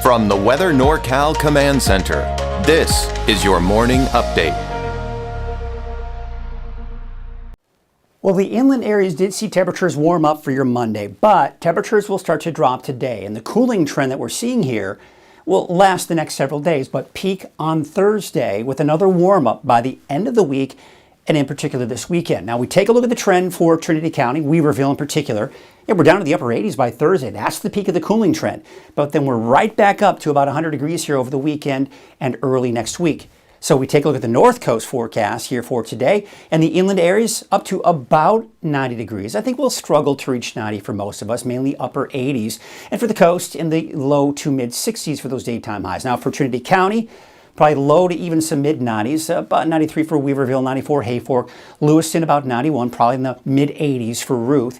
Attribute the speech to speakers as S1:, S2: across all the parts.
S1: From the Weather NorCal Command Center, this is your morning update.
S2: Well, the inland areas did see temperatures warm up for your Monday, but temperatures will start to drop today. And the cooling trend that we're seeing here will last the next several days, but peak on Thursday with another warm up by the end of the week, and in particular this weekend. Now, we take a look at the trend for Trinity County, Weaverville in particular, and we're down to the upper 80s by Thursday. That's the peak of the cooling trend. But then we're right back up to about 100 degrees here over the weekend and early next week. So we take a look at the North Coast forecast here for today, and the inland areas up to about 90 degrees. I think we'll struggle to reach 90 for most of us, mainly upper 80s. And for the coast, in the low to mid 60s for those daytime highs. Now for Trinity County, probably low to even some mid-90s, about 93 for Weaverville, 94 Hayfork, Lewiston about 91, probably in the mid-80s for Ruth.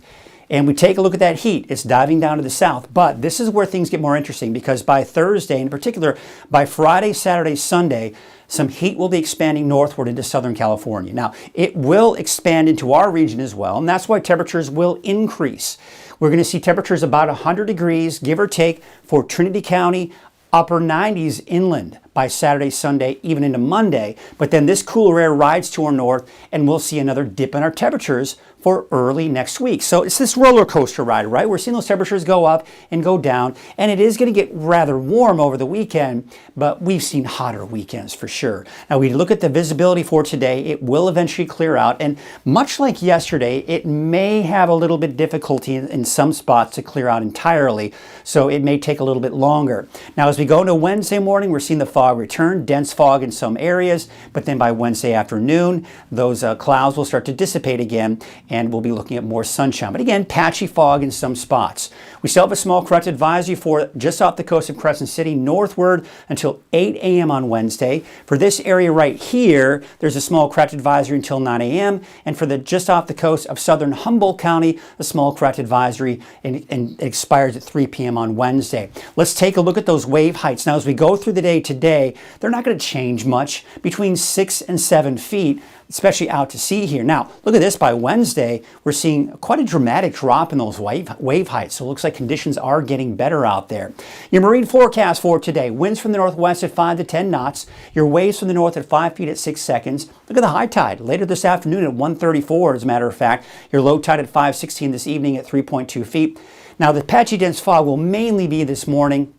S2: And we take a look at that heat. It's diving down to the south, but this is where things get more interesting because by Thursday, in particular, by Friday, Saturday, Sunday, some heat will be expanding northward into Southern California. Now, it will expand into our region as well, and that's why temperatures will increase. We're going to see temperatures about 100 degrees, give or take, for Trinity County, upper 90s inland by Saturday, Sunday, even into Monday. But then this cooler air rides to our north and we'll see another dip in our temperatures for early next week. So it's this roller coaster ride, right? We're seeing those temperatures go up and go down, and it is going to get rather warm over the weekend, but we've seen hotter weekends for sure. Now we look at the visibility for today, it will eventually clear out, and much like yesterday, it may have a little bit difficulty in some spots to clear out entirely, so it may take a little bit longer. Now as we go into Wednesday morning, we're seeing the fog return, dense fog in some areas, but then by Wednesday afternoon, those clouds will start to dissipate again, and we'll be looking at more sunshine. But again, patchy fog in some spots. We still have a small correct advisory for just off the coast of Crescent City northward until 8 a.m. on Wednesday. For this area right here, there's a small correct advisory until 9 a.m. And for the just off the coast of southern Humboldt County, a small correct advisory and it expires at 3 p.m. on Wednesday. Let's take a look at those wave heights. Now, as we go through the day today, they're not going to change much, between 6 and 7 feet, especially out to sea here. Now, look at this. By Wednesday, we're seeing quite a dramatic drop in those wave heights. So it looks like conditions are getting better out there. Your marine forecast for today, winds from the northwest at 5 to 10 knots. Your waves from the north at 5 feet at 6 seconds. Look at the high tide later this afternoon at 1:34, as a matter of fact. Your low tide at 5:16 this evening at 3.2 feet. Now, the patchy dense fog will mainly be this morning,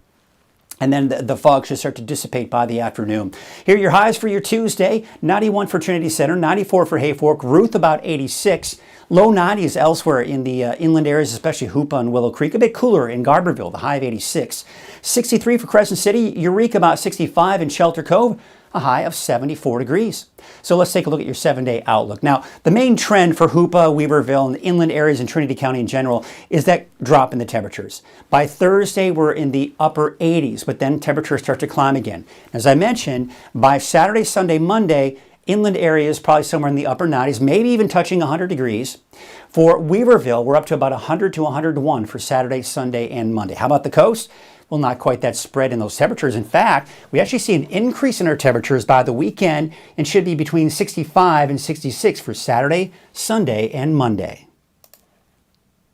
S2: and then the fog should start to dissipate by the afternoon. Here are your highs for your Tuesday. 91 for Trinity Center, 94 for Hayfork, Ruth about 86. Low 90s elsewhere in the inland areas, especially Hoopa and Willow Creek. A bit cooler in Garberville, the high of 86. 63 for Crescent City, Eureka about 65, and Shelter Cove, a high of 74 degrees. So let's take a look at your 7-day outlook. Now, the main trend for Hoopa, Weaverville, and the inland areas in Trinity County in general is that drop in the temperatures. By Thursday, we're in the upper 80s, but then temperatures start to climb again. As I mentioned, by Saturday, Sunday, Monday, inland areas probably somewhere in the upper 90s, maybe even touching 100 degrees. For Weaverville, we're up to about 100 to 101 for Saturday, Sunday, and Monday. How about the coast? Well, not quite that spread in those temperatures. In fact, we actually see an increase in our temperatures by the weekend and should be between 65 and 66 for Saturday, Sunday, and Monday.